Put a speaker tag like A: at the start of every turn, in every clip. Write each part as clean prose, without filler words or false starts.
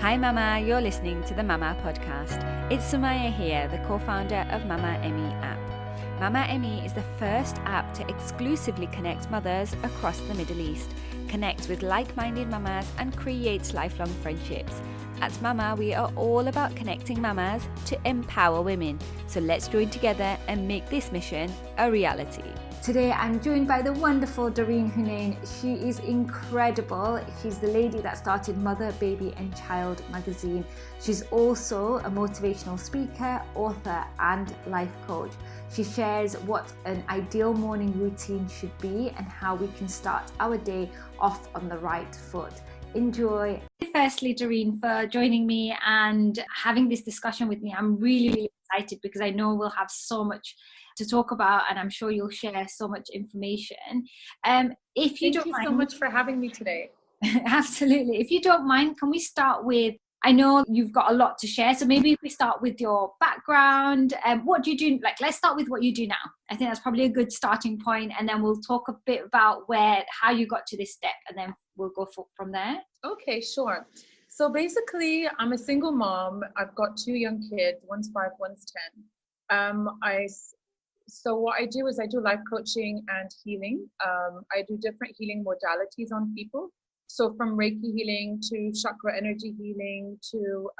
A: Hi Mama, you're listening to the Mama podcast. It's Sumaya here, the co-founder of Mama Emmy app. Mama Emmy is the first app to exclusively connect mothers across the Middle East, connect with like-minded mamas and create lifelong friendships. At Mama, we are all about connecting mamas to empower women. So let's join together and make this mission a reality. Today I'm joined by the wonderful Darine Hounaine. She is incredible. She's the lady that started Mother, Baby and Child magazine. She's also a motivational speaker, author and life coach. She shares what an ideal morning routine should be and how we can start our day off on the right foot. Enjoy. Firstly, Darine, for joining me and having this discussion with me. I'm really excited because I know we'll have so much to talk about, and I'm sure you'll share so much information. Thank you
B: so much for having me today.
A: Absolutely. If you don't mind, can we start with, I know you've got a lot to share, so maybe if we start with your background, what do you do? Let's start with what you do now. I think that's probably a good starting point, and then we'll talk a bit about how you got to this step, and then we'll go from there.
B: Okay, sure. So basically, I'm a single mom. I've got 2 young kids, one's 5, one's 10. So what I do is I do life coaching and healing. I do different healing modalities on people. So from Reiki healing to chakra energy healing to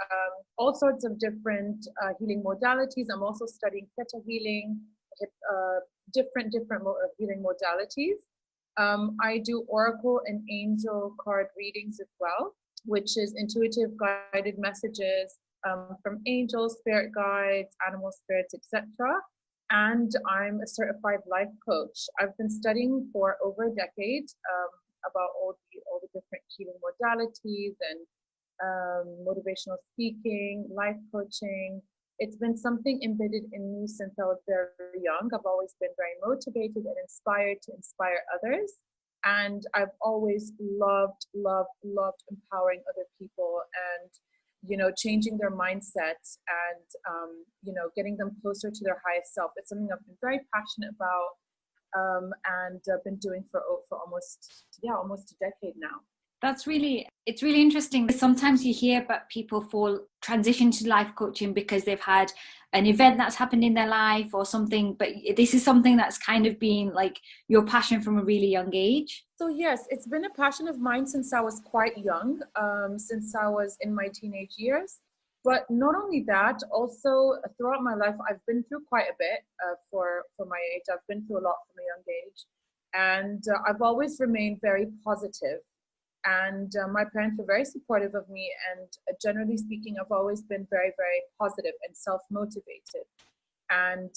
B: all sorts of different healing modalities. I'm also studying theta healing, different healing modalities. I do oracle and angel card readings as well, which is intuitive guided messages from angels, spirit guides, animal spirits, etc. And I'm a certified life coach. I've been studying for over a decade about all the different healing modalities and motivational speaking, life coaching. It's been something embedded in me since I was very young. I've always been very motivated and inspired to inspire others. And I've always loved empowering other people and changing their mindset and, getting them closer to their highest self. It's something I've been very passionate about and I've been doing for almost a decade now.
A: It's really interesting. Sometimes you hear about people transition to life coaching because they've had an event that's happened in their life or something, but this is something that's kind of been like your passion from a really young age.
B: So yes, it's been a passion of mine since I was quite young, since I was in my teenage years. But not only that, also throughout my life, I've been through quite a bit for my age. I've been through a lot from a young age. And I've always remained very positive. And my parents were very supportive of me. And generally speaking, I've always been very, very positive and self-motivated. And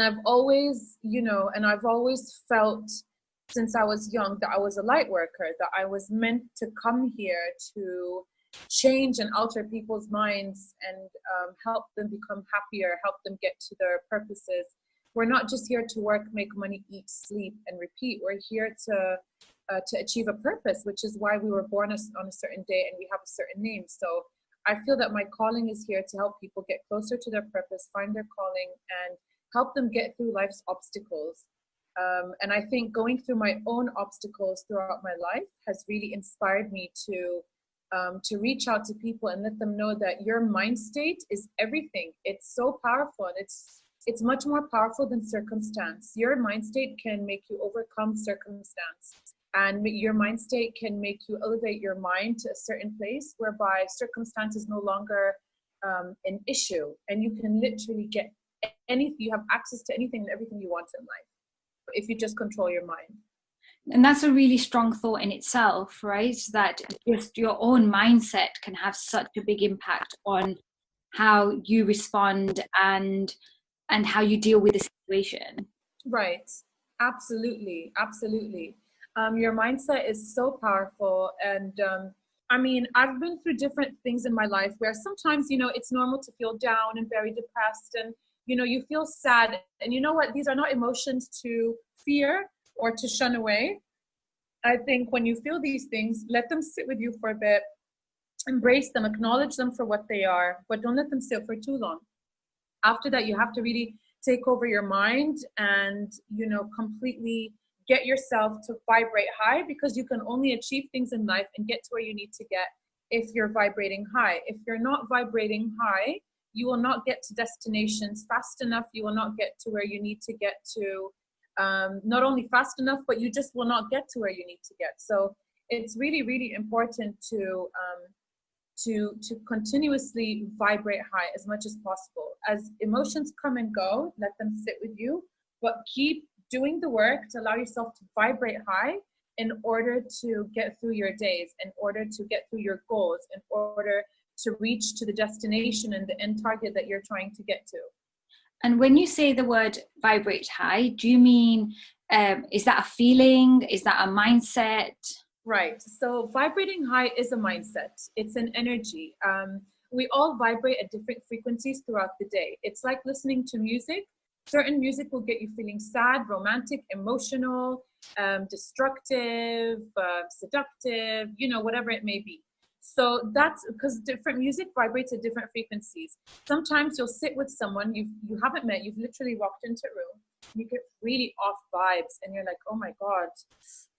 B: I've always, I've always felt since I was young that I was a light worker, that I was meant to come here to change and alter people's minds and help them become happier, help them get to their purposes. We're not just here to work, make money, eat, sleep, and repeat. We're here to achieve a purpose, which is why we were born on a certain day and we have a certain name. So I feel that my calling is here to help people get closer to their purpose, find their calling, and help them get through life's obstacles. And I think going through my own obstacles throughout my life has really inspired me to reach out to people and let them know that your mind state is everything. It's so powerful, and it's much more powerful than circumstance. Your mind state can make you overcome circumstance, and your mind state can make you elevate your mind to a certain place whereby circumstance is no longer an issue, and you can literally get anything. You have access to anything and everything you want in life if you just control your mind.
A: And that's a really strong thought in itself, right? That just your own mindset can have such a big impact on how you respond and how you deal with the situation.
B: Right. Absolutely. Your mindset is so powerful. And I've been through different things in my life where sometimes, it's normal to feel down and very depressed and, you feel sad. And you know what? These are not emotions to fear or to shun away. I think when you feel these things, let them sit with you for a bit, embrace them, acknowledge them for what they are, but don't let them sit for too long. After that, you have to really take over your mind and, completely get yourself to vibrate high, because you can only achieve things in life and get to where you need to get if you're vibrating high. If you're not vibrating high, you will not get to destinations fast enough. You will not get to where you need to get to, not only fast enough, but you just will not get to where you need to get. So it's really, really important to continuously vibrate high as much as possible. As emotions come and go, let them sit with you, but keep doing the work to allow yourself to vibrate high in order to get through your days, in order to get through your goals, in order to reach to the destination and the end target that you're trying to get to.
A: And when you say the word vibrate high, do you mean, is that a feeling? Is that a mindset?
B: Right. So vibrating high is a mindset. It's an energy. We all vibrate at different frequencies throughout the day. It's like listening to music. Certain music will get you feeling sad, romantic, emotional, destructive, seductive, whatever it may be. So that's because different music vibrates at different frequencies. Sometimes you'll sit with someone you haven't met, you've literally walked into a room, and you get really off vibes, and you're like, oh my God,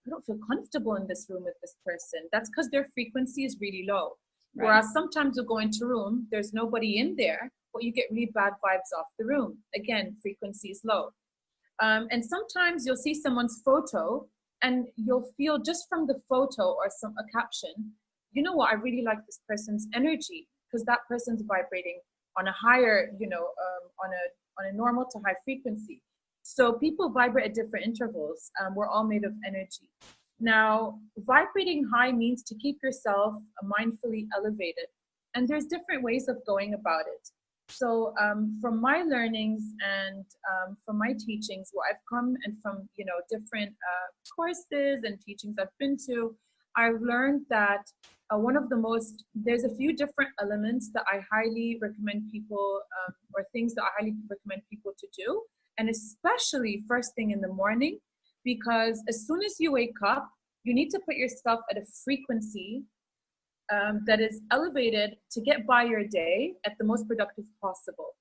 B: I don't feel comfortable in this room with this person. That's because their frequency is really low. Right. Whereas sometimes you'll go into a room, there's nobody in there, but you get really bad vibes off the room. Again, frequency is low. And sometimes you'll see someone's photo and you'll feel just from the photo or a caption, you know what, I really like this person's energy, because that person's vibrating on a higher, on a normal to high frequency. So people vibrate at different intervals. We're all made of energy. Now, vibrating high means to keep yourself mindfully elevated. And there's different ways of going about it. So from my learnings and from my teachings, what I've come and from, different courses and teachings I've been to, I've learned that there's a few different elements that I highly recommend people, or things that I highly recommend people to do. And especially first thing in the morning, because as soon as you wake up, you need to put yourself at a frequency that is elevated to get by your day at the most productive possible.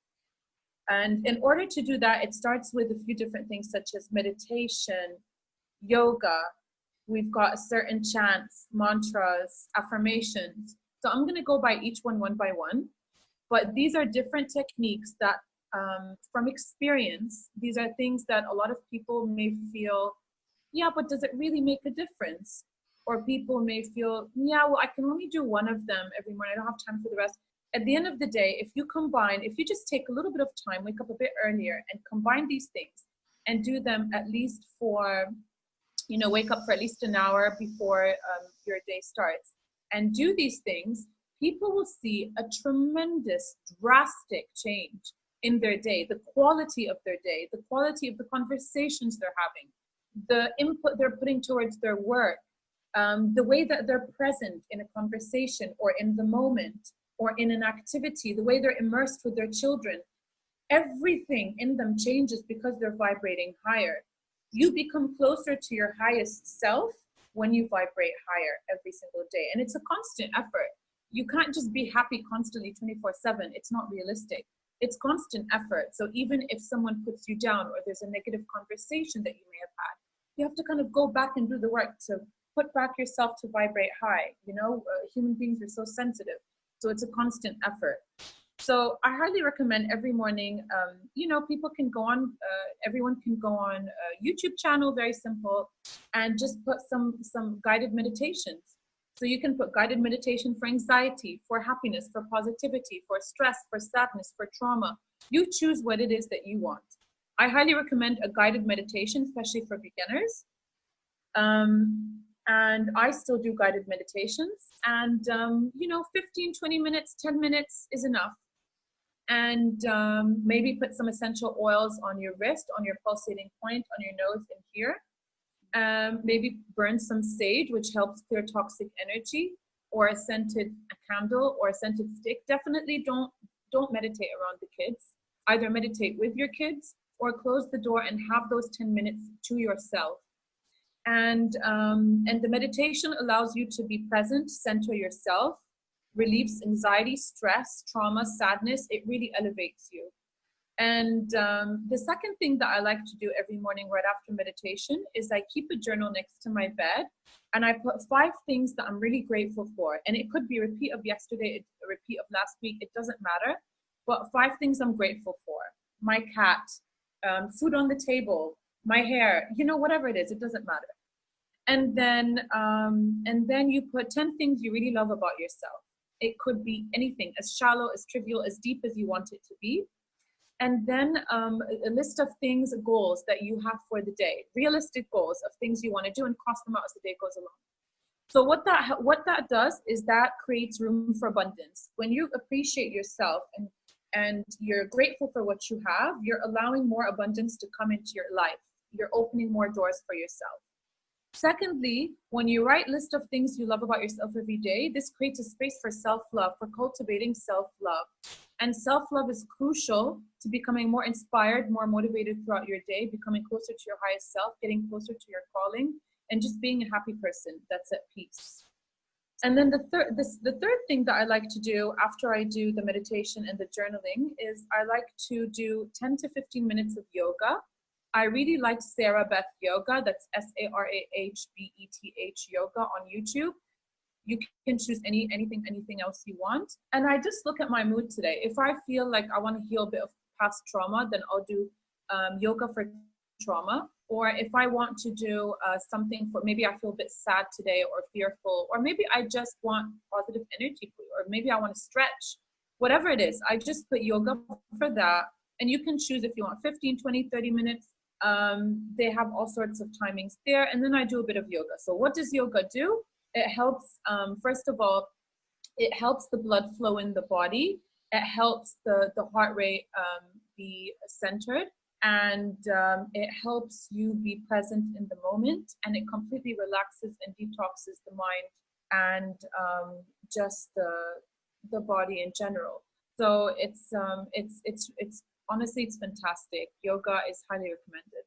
B: And in order to do that, it starts with a few different things such as meditation, yoga. We've got certain chants, mantras, affirmations. So I'm going to go by each one by one. But these are different techniques that, from experience, these are things that a lot of people may feel, yeah, but does it really make a difference? Or people may feel, yeah, well, I can only do one of them every morning. I don't have time for the rest. At the end of the day, if you just take a little bit of time, wake up a bit earlier and combine these things and do them at least for, wake up for at least an hour before your day starts and do these things, people will see a tremendous, drastic change in their day, the quality of their day, the quality of the conversations they're having, the input they're putting towards their work, the way that they're present in a conversation or in the moment or in an activity, the way they're immersed with their children. Everything in them changes because they're vibrating higher. You become closer to your highest self when you vibrate higher every single day. And it's a constant effort. You can't just be happy constantly 24/7. It's not realistic. It's constant effort. So even if someone puts you down or there's a negative conversation that you may have had, you have to kind of go back and do the work to put back yourself to vibrate high. Human beings are so sensitive. So it's a constant effort. So I highly recommend every morning, people can go on, everyone can go on a YouTube channel, very simple, and just put some guided meditations. So you can put guided meditation for anxiety, for happiness, for positivity, for stress, for sadness, for trauma. You choose what it is that you want. I highly recommend a guided meditation, especially for beginners. And I still do guided meditations, and 15, 20 minutes, 10 minutes is enough. And maybe put some essential oils on your wrist, on your pulsating point, on your nose and here. Maybe burn some sage, which helps clear toxic energy, or a candle or a scented stick. Definitely don't meditate around the kids. Either meditate with your kids or close the door and have those 10 minutes to yourself. And the meditation allows you to be present, center yourself, relieves anxiety, stress, trauma, sadness. It really elevates you. And the second thing that I like to do every morning right after meditation is I keep a journal next to my bed, and I put 5 things that I'm really grateful for. And it could be a repeat of yesterday, a repeat of last week, it doesn't matter. But 5 things I'm grateful for. My cat, food on the table, my hair, whatever it is, it doesn't matter. And then you put 10 things you really love about yourself. It could be anything, as shallow, as trivial, as deep as you want it to be. And then a list of things, goals that you have for the day, realistic goals of things you want to do, and cross them out as the day goes along. So what that does is that creates room for abundance. When you appreciate yourself and you're grateful for what you have, you're allowing more abundance to come into your life. You're opening more doors for yourself. Secondly, when you write list of things you love about yourself every day, this creates a space for self-love, for cultivating self-love. And self-love is crucial to becoming more inspired, more motivated throughout your day, becoming closer to your highest self, getting closer to your calling, and just being a happy person that's at peace. And then the third thing that I like to do after I do the meditation and the journaling is I like to do 10 to 15 minutes of yoga. I really like Sarah Beth Yoga. That's SARAHBETH Yoga on YouTube. You can choose anything else you want. And I just look at my mood today. If I feel like I want to heal a bit of past trauma, then I'll do yoga for trauma. Or if I want to do something for, maybe I feel a bit sad today or fearful, or maybe I just want positive energy, or maybe I want to stretch, whatever it is, I just put yoga for that. And you can choose if you want 15, 20, 30 minutes. They have all sorts of timings there. And then I do a bit of yoga. So what does yoga do? It helps, first of all, it helps the blood flow in the body. It helps the heart rate be centered. And it helps you be present in the moment. And it completely relaxes and detoxes the mind and just the body in general. So it's honestly, it's fantastic. Yoga is highly recommended.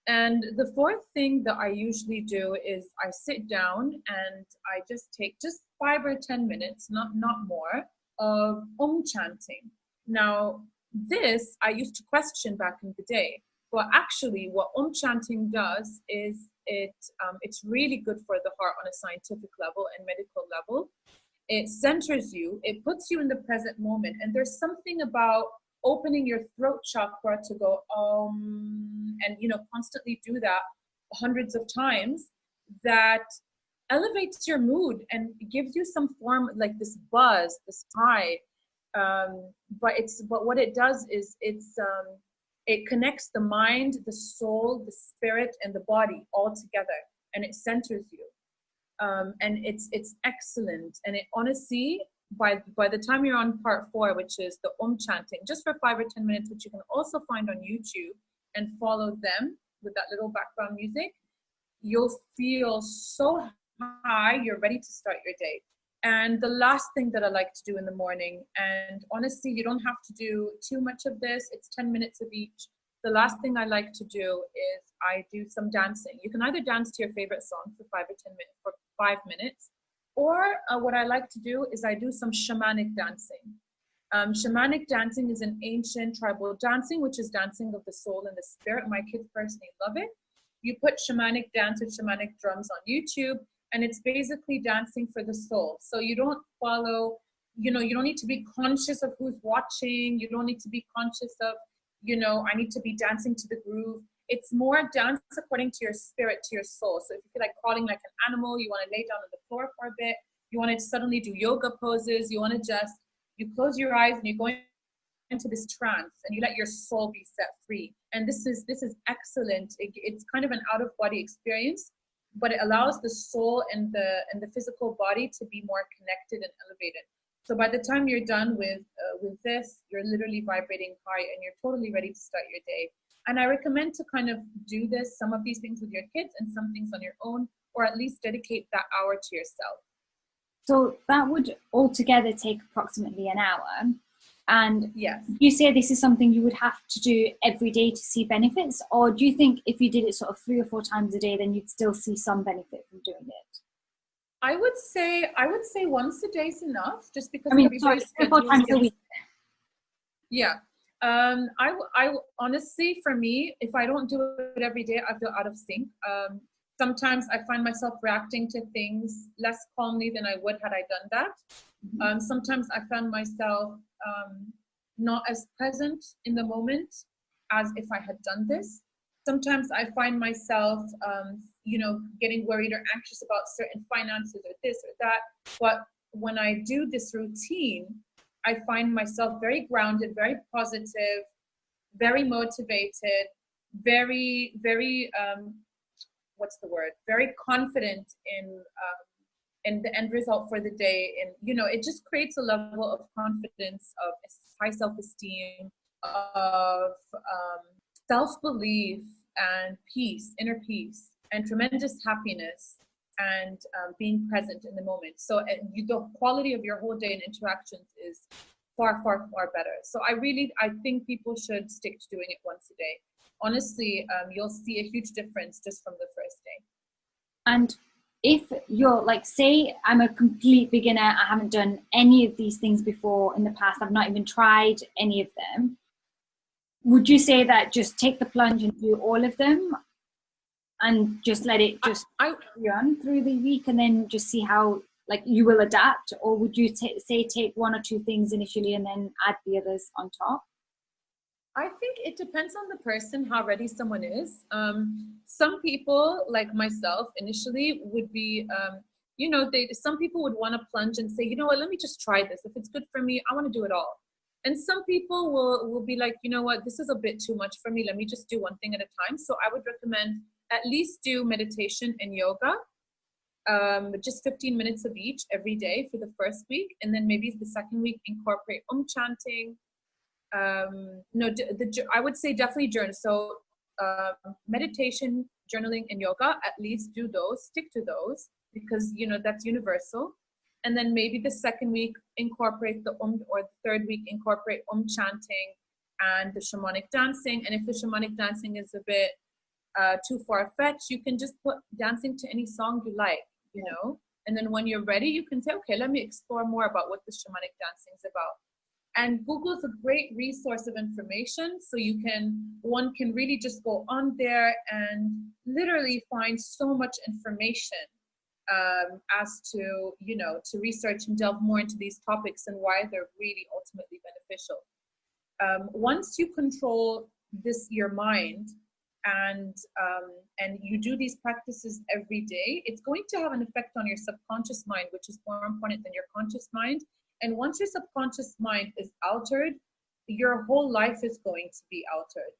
B: And the fourth thing that I usually do is I sit down and I just take 5 or 10 minutes, not more, of chanting. Now, this I used to question back in the day, but actually what chanting does is it's really good for the heart on a scientific level and medical level. It centers you, it puts you in the present moment, and there's something about opening your throat chakra to go and constantly do that hundreds of times, that elevates your mood and gives you some form, like this buzz, this high. But what it does is it connects the mind, the soul, the spirit, and the body all together, and it centers you. And it's excellent. And it honestly, by the time you're on part 4, which is the chanting, just for 5 or 10 minutes, which you can also find on YouTube and follow them with that little background music, you'll feel so high, you're ready to start your day. And the last thing that I like to do in the morning, and honestly, you don't have to do too much of this, it's 10 minutes of each. The last thing I like to do is I do some dancing. You can either dance to your favorite song for 5 or 10 minutes, for 5 minutes, or what I like to do is I do some shamanic dancing. Shamanic dancing is an ancient tribal dancing, which is dancing of the soul and the spirit. My kids personally love it. You put shamanic dance or shamanic drums on YouTube, and it's basically dancing for the soul. So you don't follow, you don't need to be conscious of who's watching. You don't need to be conscious of, I need to be dancing to the groove. It's more dance according to your spirit, to your soul. So if you feel like crawling like an animal, you want to lay down on the floor for a bit, you want to suddenly do yoga poses, you want to you close your eyes and you go into this trance and you let your soul be set free. And this is excellent. It's kind of an out of body experience, but it allows the soul and the physical body to be more connected and elevated. So by the time you're done with this, you're literally vibrating high and you're totally ready to start your day. And I recommend to kind of do some of these things with your kids and some things on your own, or at least dedicate that hour to yourself.
A: So that would altogether take approximately an hour. And
B: yes,
A: you say this is something you would have to do every day to see benefits, or do you think if you did it sort of 3 or 4 times a day, then you'd still see some benefit from doing it?
B: I would say once a day is enough, just because
A: 3 or 4 times a week.
B: Yeah. I honestly, for me, if I don't do it every day, I feel out of sync. Sometimes I find myself reacting to things less calmly than I would had I done that. Sometimes I found myself not as present in the moment as if I had done this. Sometimes I find myself, getting worried or anxious about certain finances or this or that. But when I do this routine, I find myself very grounded, very positive, very motivated, very, very, what's the word? Very confident in the end result for the day. And, it just creates a level of confidence, of high self-esteem, of self-belief and peace, inner peace, and tremendous happiness, and being present in the moment. So the quality of your whole day and interactions is far, far, far better. So I think people should stick to doing it once a day. Honestly, you'll see a huge difference just from the first day.
A: And if you're like, say I'm a complete beginner, I haven't done any of these things before in the past, I've not even tried any of them, would you say that just take the plunge and do all of them and just let it just run through the week and then just see how like you will adapt? Or would you say take one or two things initially and then add the others on top?
B: I think it depends on the person, how ready someone is. Some people, like myself, initially would be, some people would want to plunge and say, you know what, let me just try this. If it's good for me, I want to do it all. And some people will be like, you know what, this is a bit too much for me. Let me just do one thing at a time. So I would recommend at least do meditation and yoga, just 15 minutes of each every day for the first week. And then maybe the second week, incorporate chanting. I would say definitely journal. So meditation, journaling, and yoga, at least do those, stick to those, because that's universal. And then maybe the second week incorporate the or the third week incorporate chanting and the shamanic dancing. And if the shamanic dancing is a bit too far-fetched, you can just put dancing to any song you like, and then when you're ready, you can say, okay, let me explore more about what the shamanic dancing is about. And Google is a great resource of information. So one can really just go on there and literally find so much information as to, to research and delve more into these topics and why they're really ultimately beneficial. Once you control your mind and you do these practices every day, it's going to have an effect on your subconscious mind, which is more important than your conscious mind. And once your subconscious mind is altered, your whole life is going to be altered.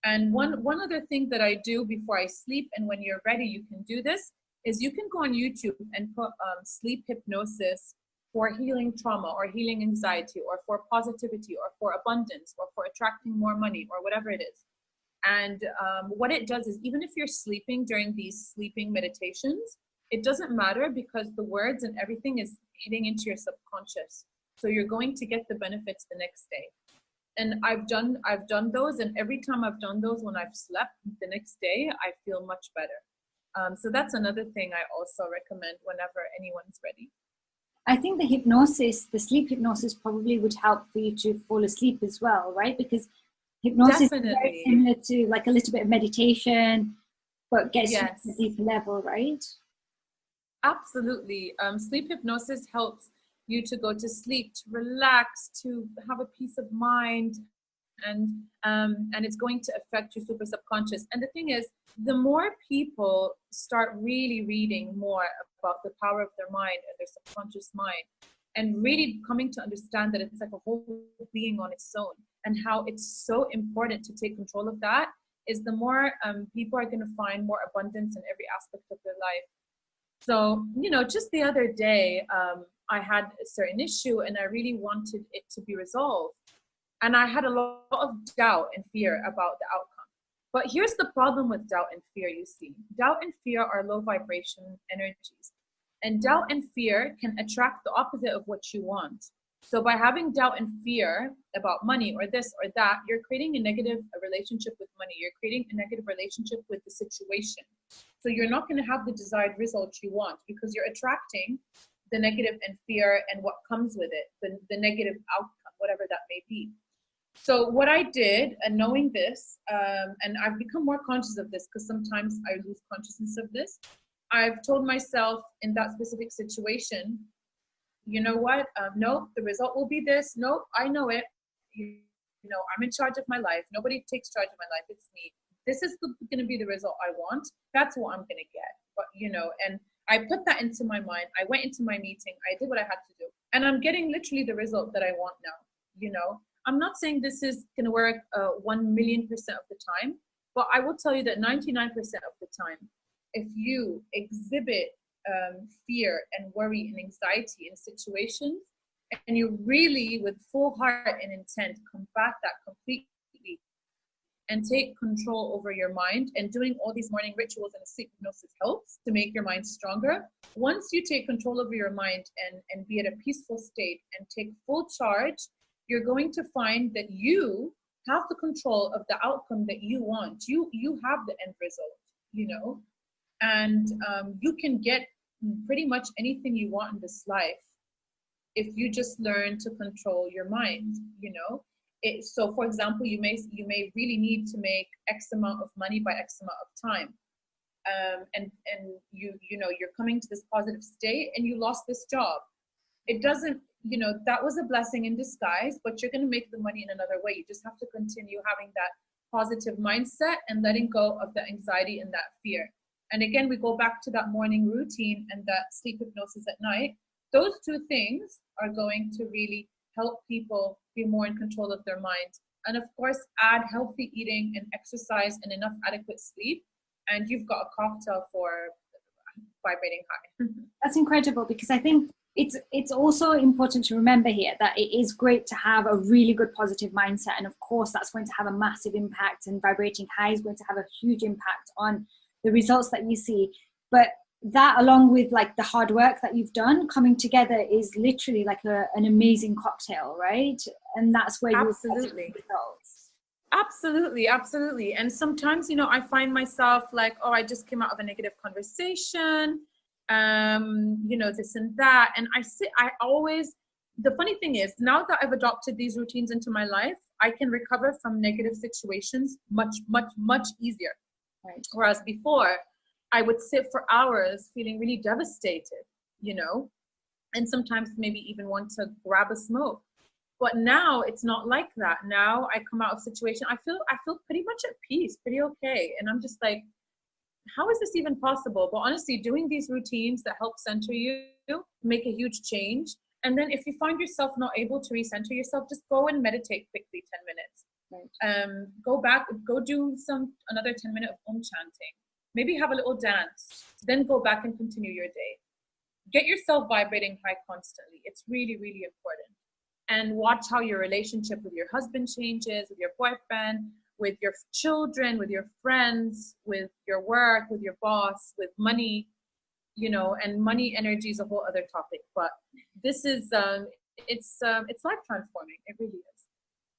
B: And one other thing that I do before I sleep, and when you're ready, you can do this, is you can go on YouTube and put sleep hypnosis for healing trauma or healing anxiety or for positivity or for abundance or for attracting more money or whatever it is. And what it does is, even if you're sleeping during these sleeping meditations, it doesn't matter, because the words and everything is hitting into your subconscious. So you're going to get the benefits the next day. And I've done those, and every time I've done those, when I've slept the next day, I feel much better. So that's another thing I also recommend whenever anyone's ready.
A: I think the sleep hypnosis probably would help for you to fall asleep as well, right? Because hypnosis is very similar to like a little bit of meditation, but gets you to a deeper level, right?
B: Absolutely. Sleep hypnosis helps you to go to sleep, to relax, to have a peace of mind, and it's going to affect your super subconscious. And the thing is, the more people start really reading more about the power of their mind and their subconscious mind, and really coming to understand that it's like a whole being on its own, and how it's so important to take control of that, is the more people are going to find more abundance in every aspect of their life. So, just the other day, I had a certain issue and I really wanted it to be resolved. And I had a lot of doubt and fear about the outcome. But here's the problem with doubt and fear, you see. Doubt and fear are low vibration energies. And doubt and fear can attract the opposite of what you want. So by having doubt and fear about money or this or that, you're creating a negative relationship with money. You're creating a negative relationship with the situation. So you're not going to have the desired results you want, because you're attracting the negative and fear and what comes with it, the negative outcome, whatever that may be. So what I did, and knowing this, and I've become more conscious of this because sometimes I lose consciousness of this. I've told myself in that specific situation, you know what? No, the result will be this. No, I know it. You know, I'm in charge of my life. Nobody takes charge of my life. It's me. This is going to be the result I want. That's what I'm going to get. But, you know, and I put that into my mind. I went into my meeting. I did what I had to do. And I'm getting literally the result that I want now. You know, I'm not saying this is going to work 1,000,000% of the time, but I will tell you that 99% of the time, if you exhibit fear and worry and anxiety in situations, and you really, with full heart and intent, combat that completely and take control over your mind, and doing all these morning rituals and sleep hypnosis helps to make your mind stronger. Once you take control over your mind and be at a peaceful state and take full charge, you're going to find that you have the control of the outcome that you want. You have the end result, you know, and you can get pretty much anything you want in this life if you just learn to control your mind, you know. So for example, you may really need to make X amount of money by X amount of time, and you know, you're coming to this positive state and you lost this job. It doesn't, you know, that was a blessing in disguise, but you're going to make the money in another way. You just have to continue having that positive mindset and letting go of the anxiety and that fear. And again, we go back to that morning routine and that sleep hypnosis at night. Those two things are going to really help people be more in control of their mind. And of course, add healthy eating and exercise and enough adequate sleep, and you've got a cocktail for vibrating high.
C: That's incredible, because I think it's also important to remember here that it is great to have a really good positive mindset, and of course that's going to have a massive impact, and vibrating high is going to have a huge impact on the results that you see. But that, along with like the hard work that you've done, coming together is literally like an amazing cocktail, right? And that's where you get results.
B: Absolutely. And sometimes, you know, I find myself like, oh, I just came out of a negative conversation, you know, this and that. And the funny thing is, now that I've adopted these routines into my life, I can recover from negative situations much easier.
C: Right.
B: Whereas before, I would sit for hours feeling really devastated, you know, and sometimes maybe even want to grab a smoke. But now it's not like that. Now I come out of situation, I feel pretty much at peace, pretty okay. And I'm just like, how is this even possible? But honestly, doing these routines that help center you make a huge change. And then if you find yourself not able to recenter yourself, just go and meditate quickly, 10 minutes. Right. Go back, go do another 10 minutes of chanting. Maybe have a little dance, then go back and continue your day. Get yourself vibrating high constantly. It's really, really important. And watch how your relationship with your husband changes, with your boyfriend, with your children, with your friends, with your work, with your boss, with money, you know, and money energy is a whole other topic. But this is, it's life transforming. It really is.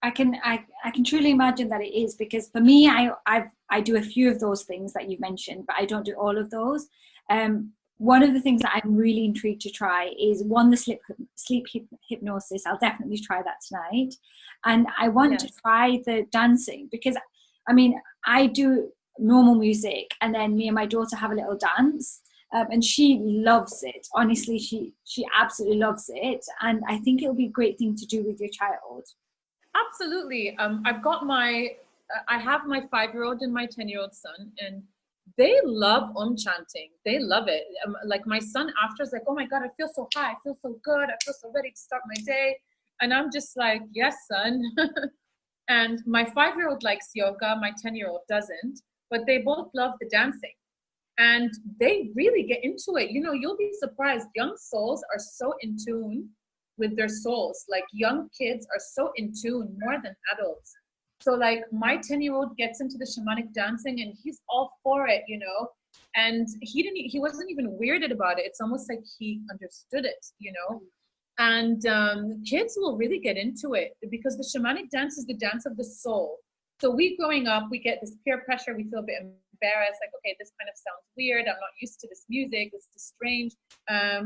C: I can truly imagine that it is, because for me, I do a few of those things that you've mentioned, but I don't do all of those. One of the things that I'm really intrigued to try is the sleep hypnosis. I'll definitely try that tonight. And I want to try the dancing, because I mean, I do normal music and then me and my daughter have a little dance. And she loves it. Honestly, she absolutely loves it. And I think it'll be a great thing to do with your child.
B: Absolutely. I have my 5-year-old and my 10-year-old son, and they love chanting. They love it. Like my son after is like, oh my God, I feel so high. I feel so good. I feel so ready to start my day. And I'm just like, yes, son. And my 5-year-old likes yoga. My 10-year-old doesn't, but they both love the dancing. And they really get into it. You know, you'll be surprised. Young souls are so in tune with their souls. Like young kids are so in tune more than adults. So like my 10-year-old gets into the shamanic dancing and he's all for it, you know, and he wasn't even weirded about it. It's almost like he understood it, you know, and kids will really get into it because the shamanic dance is the dance of the soul. So we growing up, we get this peer pressure. We feel a bit embarrassed, like, okay, this kind of sounds weird. I'm not used to this music. This is strange.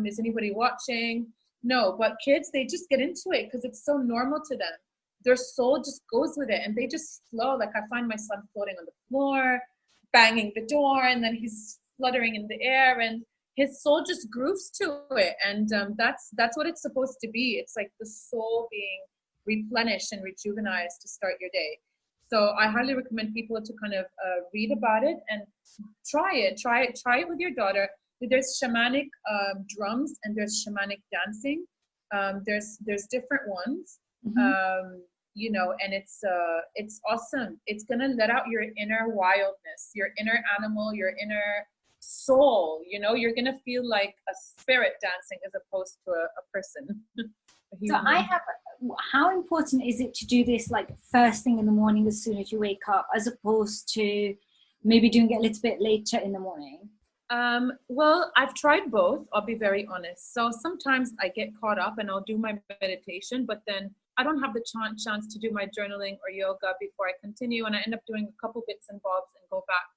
B: Is anybody watching? No, but kids, they just get into it because it's so normal to them. their soul just goes with it, and they just flow. Like, I find my son floating on the floor, banging the door, and then he's fluttering in the air, and his soul just grooves to it. And that's what it's supposed to be. It's like the soul being replenished and rejuvenized to start your day. So I highly recommend people to kind of read about it and try it with your daughter. There's shamanic drums, and there's shamanic dancing. There's different ones. You know, and it's awesome. It's gonna let out your inner wildness, your inner animal, your inner soul. You know, you're gonna feel like a spirit dancing as opposed to a person.
C: So how important is it to do this like first thing in the morning as soon as you wake up, as opposed to maybe doing it a little bit later in the morning?
B: Well, I've tried both, I'll be very honest. So sometimes I get caught up and I'll do my meditation, but then I don't have the chance to do my journaling or yoga before I continue, and I end up doing a couple bits and bobs and go back.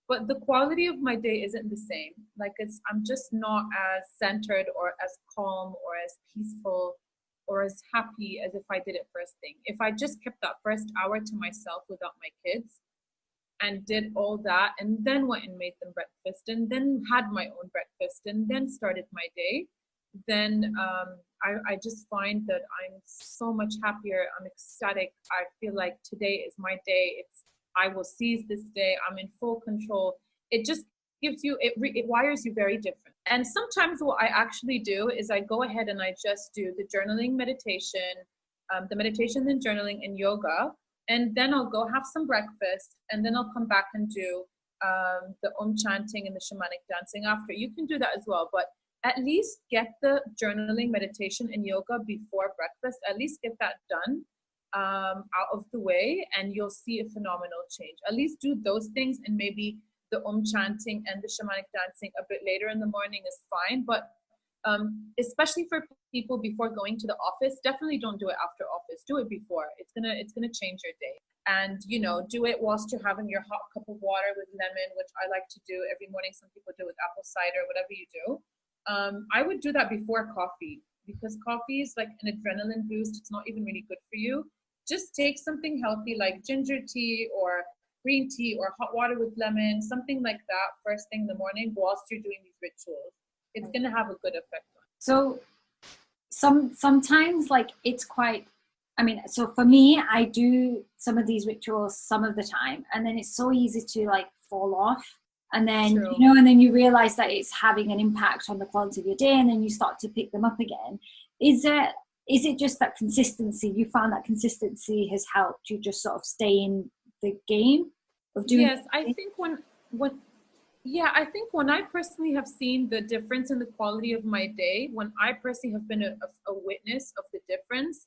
B: But the quality of my day isn't the same. Like, I'm just not as centered or as calm or as peaceful or as happy as if I did it first thing. If I just kept that first hour to myself without my kids and did all that, and then went and made them breakfast, and then had my own breakfast, and then started my day, then I just find that I'm so much happier. I'm ecstatic. I feel like today is my day. I will seize this day. I'm in full control. It just gives you, it wires you very different. And sometimes what I actually do is I go ahead and I just do the journaling meditation, the meditation and journaling and yoga. And then I'll go have some breakfast, and then I'll come back and do the chanting and the shamanic dancing after. You can do that as well, but at least get the journaling, meditation, and yoga before breakfast. At least get that done out of the way, and you'll see a phenomenal change. At least do those things, and maybe the chanting and the shamanic dancing a bit later in the morning is fine. But especially for people before going to the office, definitely don't do it after office. Do it before. It's gonna change your day. And, you know, do it whilst you're having your hot cup of water with lemon, which I like to do every morning. Some people do with apple cider, whatever you do. I would do that before coffee, because coffee is like an adrenaline boost. It's not even really good for you. Just take something healthy like ginger tea or green tea or hot water with lemon, something like that first thing in the morning whilst you're doing these rituals. It's going to have a good effect on you.
C: So sometimes, like, it's quite, I mean, so for me, I do some of these rituals some of the time, and then it's so easy to like fall off. And then,
B: True.
C: you know, and then you realize that it's having an impact on the quality of your day, and then you start to pick them up again. Is it just that consistency? You found that consistency has helped you just sort of stay in the game of doing?
B: Yes, I think I think when I personally have seen the difference in the quality of my day, when I personally have been a witness of the difference,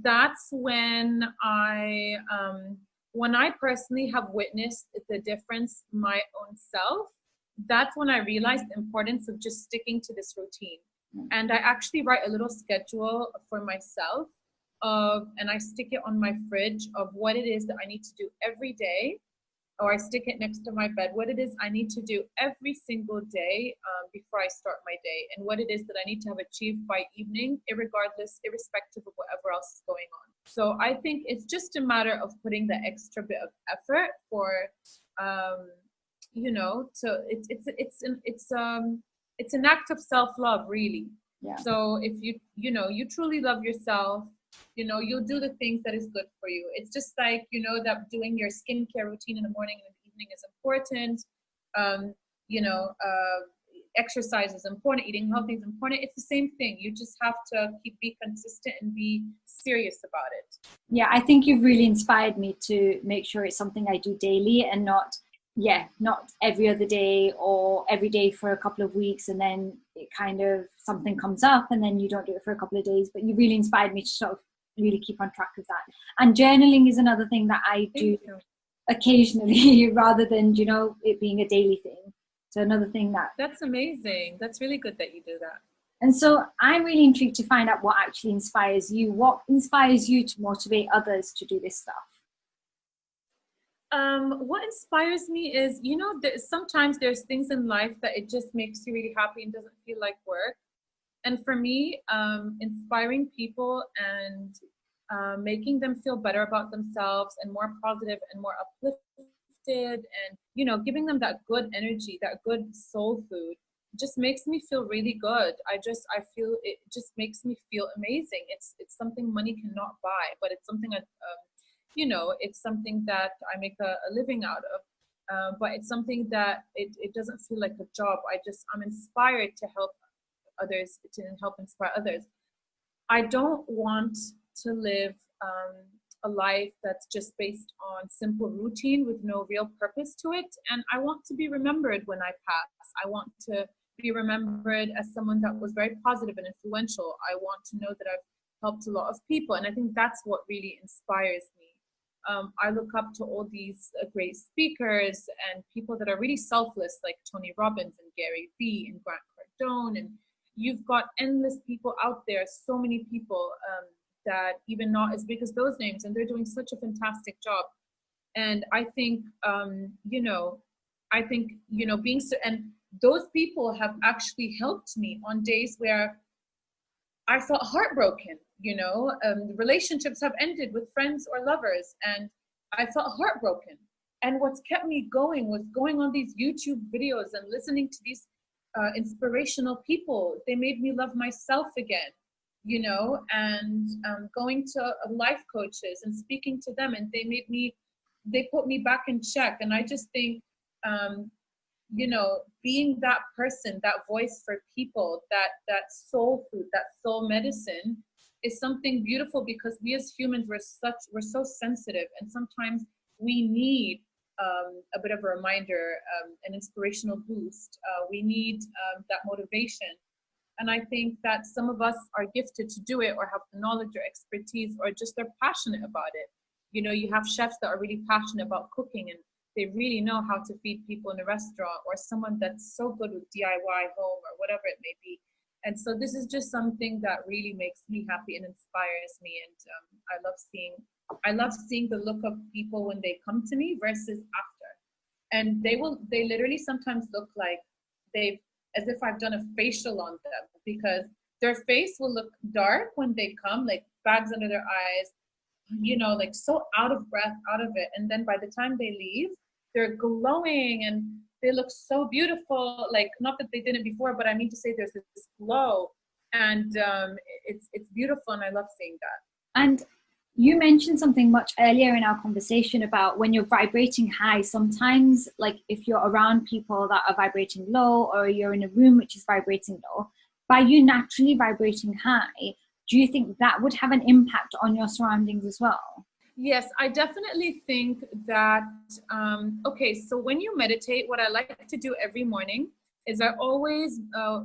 B: that's when I personally have witnessed the difference my own self. That's when I realized the importance of just sticking to this routine. And I actually write a little schedule for myself and I stick it on my fridge of what it is that I need to do every day, or I stick it next to my bed, what it is I need to do every single day before I start my day, and what it is that I need to have achieved by evening, irrespective of whatever else is going on. So I think it's just a matter of putting the extra bit of effort for, you know, so it's an act of self-love, really.
C: Yeah.
B: So if you truly love yourself, you know, you'll do the things that is good for you. It's just like, you know, that doing your skincare routine in the morning and in the evening is important. Exercise is important. Eating healthy is important. It's the same thing. You just have to be consistent and be serious about it.
C: Yeah, I think you've really inspired me to make sure it's something I do daily, and not every other day or every day for a couple of weeks, and then it kind of something comes up and then you don't do it for a couple of days. But you really inspired me to sort of really keep on track of that. And journaling is another thing that I do occasionally rather than, you know, it being a daily thing. So another thing that's
B: amazing. That's really good that you do that.
C: And so I'm really intrigued to find out what actually inspires you. What inspires you to motivate others to do this stuff?
B: What inspires me is, you know, sometimes there's things in life that it just makes you really happy and doesn't feel like work. And for me, inspiring people and making them feel better about themselves and more positive and more uplifted, and giving them that good energy, that good soul food, just makes me feel really good. I feel it just makes me feel amazing. It's something money cannot buy, but it's something that it's something that I make a living out of. But it's something that it doesn't feel like a job. I'm inspired to help others, to help inspire others. I don't want to live a life that's just based on simple routine with no real purpose to it. And I want to be remembered when I pass. I want to be remembered as someone that was very positive and influential. I want to know that I've helped a lot of people. And I think that's what really inspires me. I look up to all these great speakers and people that are really selfless, like Tony Robbins and Gary Vee and Grant Cardone. And you've got endless people out there, so many people that even not as big as those names, and they're doing such a fantastic job. And I think, being so, and those people have actually helped me on days where I felt heartbroken. Relationships have ended with friends or lovers, and I felt heartbroken. And what's kept me going was going on these YouTube videos and listening to these inspirational people. They made me love myself again, and going to life coaches and speaking to them, and they put me back in check. And I just think, being that person, that voice for people, that soul food, that soul medicine is something beautiful, because we as humans, we're so sensitive, and sometimes we need a bit of a reminder, an inspirational boost. We need that motivation. And I think that some of us are gifted to do it, or have the knowledge or expertise, or just they're passionate about it. You have chefs that are really passionate about cooking, and they really know how to feed people in a restaurant, or someone that's so good with DIY home or whatever it may be. And so this is just something that really makes me happy and inspires me. And I love seeing the look of people when they come to me versus after. And they literally sometimes look like as if I've done a facial on them, because their face will look dark when they come, like bags under their eyes, like so out of breath, out of it. And then by the time they leave, they're glowing and they look so beautiful. Like, not that they didn't before, but I mean to say there's this glow, and it's beautiful, and I love seeing that.
C: And you mentioned something much earlier in our conversation about when you're vibrating high, sometimes, like if you're around people that are vibrating low, or you're in a room which is vibrating low, by you naturally vibrating high, do you think that would have an impact on your surroundings as well?
B: Yes, I definitely think that, so when you meditate, what I like to do every morning is I always,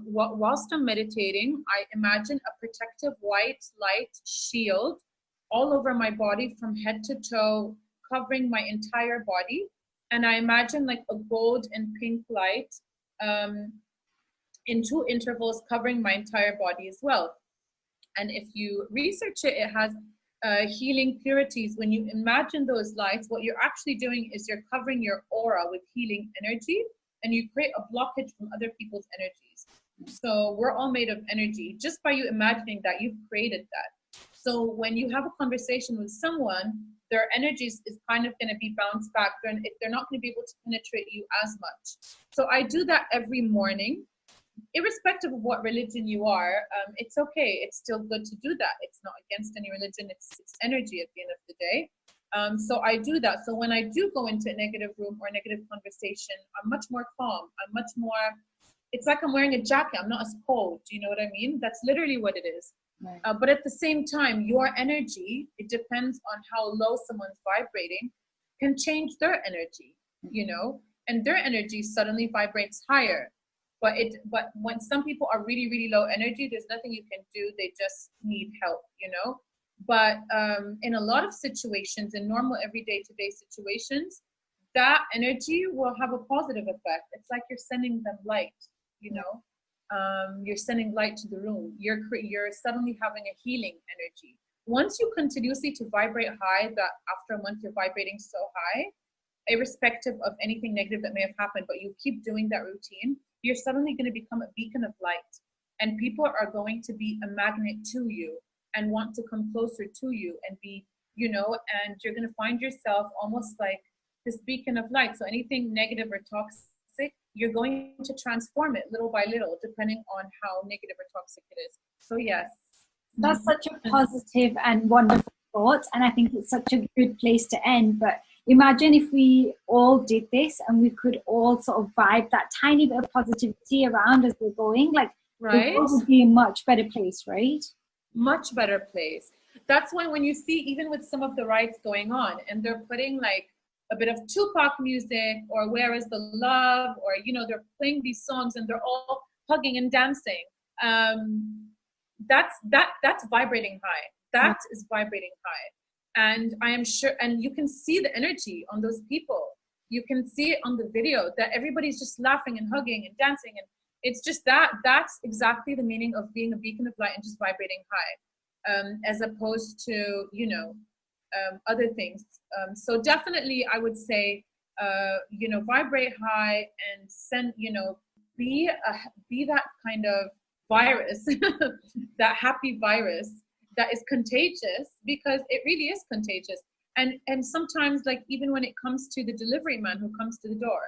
B: whilst I'm meditating, I imagine a protective white light shield all over my body from head to toe, covering my entire body. And I imagine like a gold and pink light in 2 intervals covering my entire body as well. And if you research it, it has healing purities. When you imagine those lights, what you're actually doing is you're covering your aura with healing energy, and you create a blockage from other people's energies. So we're all made of energy. Just by you imagining that, you've created that. So when you have a conversation with someone, their energies is kind of going to be bounced back. They're not going to be able to penetrate you as much. So I do that every morning. Irrespective of what religion you are, it's okay. It's still good to do that. It's not against any religion. It's energy at the end of the day. So I do that. So when I do go into a negative room or a negative conversation, I'm much more calm. I'm much more, it's like I'm wearing a jacket. I'm not as cold. Do you know what I mean? That's literally what it is. Right. But at the same time, your energy, it depends on how low someone's vibrating, can change their energy, and their energy suddenly vibrates higher. But when some people are really, really low energy, there's nothing you can do. They just need help, But in a lot of situations, in normal everyday today situations, that energy will have a positive effect. It's like you're sending them light, you're sending light to the room. You're suddenly having a healing energy. Once you continuously to vibrate high, that after a month you're vibrating so high, irrespective of anything negative that may have happened, but you keep doing that routine, you're suddenly going to become a beacon of light, and people are going to be a magnet to you. and want to come closer to you and be, you know, and you're going to find yourself almost like this beacon of light. So anything negative or toxic, you're going to transform it little by little, depending on how negative or toxic it is. So yes.
C: That's such a positive and wonderful thought, and I think it's such a good place to end. But imagine if we all did this and we could all sort of vibe that tiny bit of positivity around as we're going, like
B: right,
C: the world would be a much better place, right?
B: Much better place. That's why when you see, even with some of the riots going on, and they're putting like a bit of Tupac music, or Where Is the Love, or, you know, they're playing these songs and they're all hugging and dancing. That's vibrating high. That is vibrating high. And I am sure, and you can see the energy on those people. You can see it on the video that everybody's just laughing and hugging and dancing. And it's just that's exactly the meaning of being a beacon of light and just vibrating high, as opposed to, you know, other things. So definitely I would say, you know, vibrate high and send, you know, be that kind of virus, that happy virus that is contagious, because it really is contagious. And sometimes, like, even when it comes to the delivery man who comes to the door,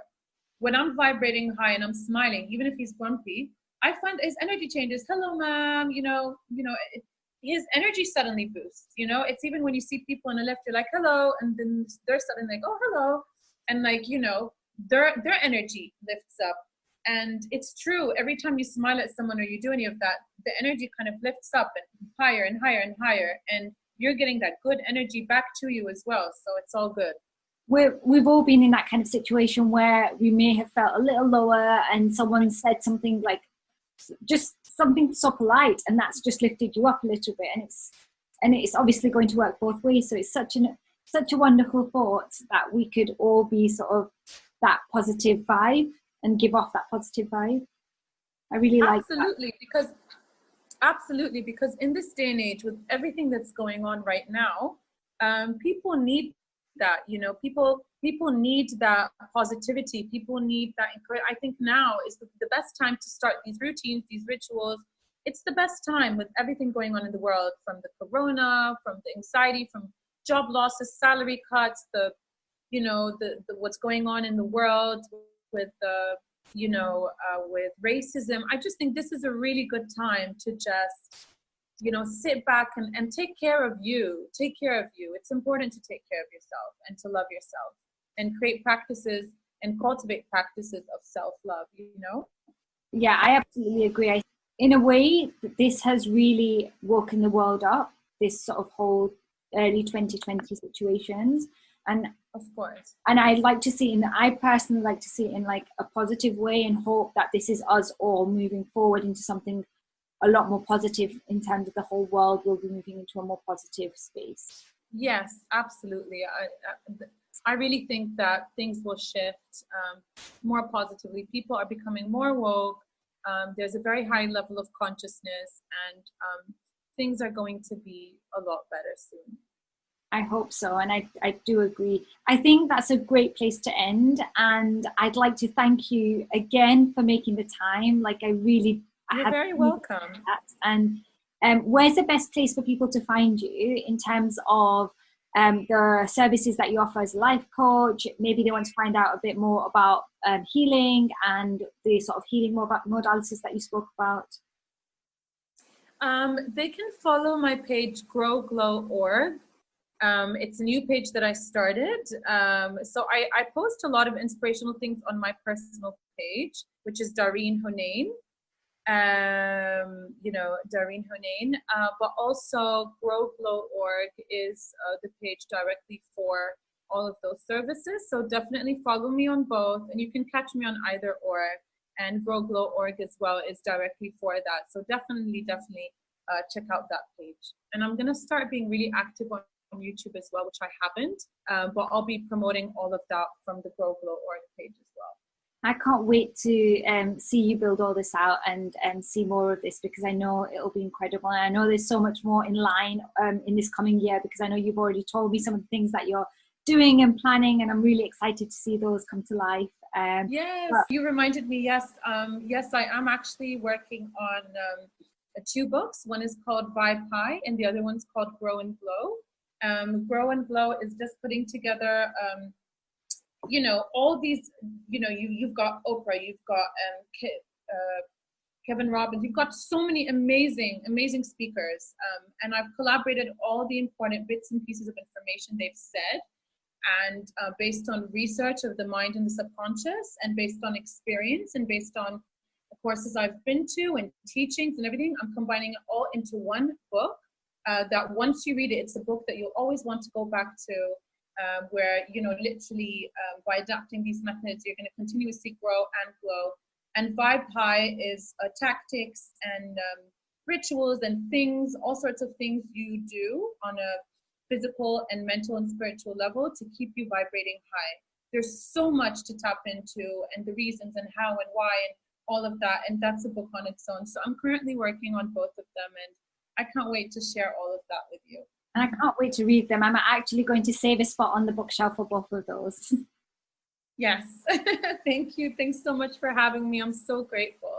B: when I'm vibrating high and I'm smiling, even if he's grumpy, I find his energy changes. Hello, ma'am. You know, his energy suddenly boosts. You know, it's even when you see people on the left, you're like, hello, and then they're suddenly like, oh, hello, and like, you know, their energy lifts up. And it's true. Every time you smile at someone or you do any of that, the energy kind of lifts up and higher and higher and higher, and you're getting that good energy back to you as well. So it's all good.
C: We've all been in that kind of situation where we may have felt a little lower and someone said something like just something so polite, and that's just lifted you up a little bit, and it's obviously going to work both ways. So it's such a wonderful thought that we could all be sort of that positive vibe and give off that positive vibe. I really like that.
B: Absolutely, because in this day and age, with everything that's going on right now, people need that, you know, people need that positivity. People need that. I think now is the best time to start these routines, these rituals. It's the best time with everything going on in the world, from the corona, from the anxiety, from job losses, salary cuts, the what's going on in the world with with racism. I just think this is a really good time to just, you know, sit back and take care of you. Take care of you. It's important to take care of yourself and to love yourself and create practices and cultivate practices of self-love, you know?
C: Yeah, I absolutely agree. In a way, this has really woken the world up, this sort of whole early 2020 situations. And
B: of course.
C: And I personally like to see it in like a positive way, and hope that this is us all moving forward into something a lot more positive, in terms of the whole world will be moving into a more positive space.
B: Yes, absolutely. I really think that things will shift more positively. People are becoming more woke. There's a very high level of consciousness, and things are going to be a lot better soon.
C: I hope so, and I do agree. I think that's a great place to end, and I'd like to thank you again for making the time. Like,
B: You're very welcome.
C: And where's the best place for people to find you in terms of the services that you offer as a life coach? Maybe they want to find out a bit more about healing and the sort of healing modalities that you spoke about.
B: They can follow my page, growglow.org. It's a new page that I started. So I post a lot of inspirational things on my personal page, which is Darine Hounaine. Darine Hounaine. But also growglow.org is the page directly for all of those services. So definitely follow me on both, and you can catch me on either or. And growglow.org as well is directly for that. So definitely check out that page. And I'm gonna start being really active on YouTube as well, which I haven't, but I'll be promoting all of that from the growglow.org page as well.
C: I can't wait to see you build all this out and see more of this, because I know it'll be incredible. And I know there's so much more in line in this coming year, because I know you've already told me some of the things that you're doing and planning, and I'm really excited to see those come to life.
B: Yes, you reminded me. Yes, I am actually working on two books. One is called Vibe High and the other one's called Grow and Glow. Grow and Glow is just putting together, all these, you've got Oprah, you've got Kevin Robbins, you've got so many amazing speakers. And I've collaborated all the important bits and pieces of information they've said. And based on research of the mind and the subconscious, and based on experience, and based on the courses I've been to and teachings and everything, I'm combining it all into one book that once you read it, it's a book that you'll always want to go back to, where, literally by adapting these methods, you're going to continuously grow and glow. And Vibe High is tactics and rituals and things, all sorts of things you do on a physical and mental and spiritual level to keep you vibrating high. There's so much to tap into, and the reasons and how and why and all of that, and that's a book on its own. So I'm currently working on both of them, and I can't wait to share all of that with you.
C: And I can't wait to read them. I'm actually going to save a spot on the bookshelf for both of those.
B: Yes. Thank you. Thanks so much for having me. I'm so grateful.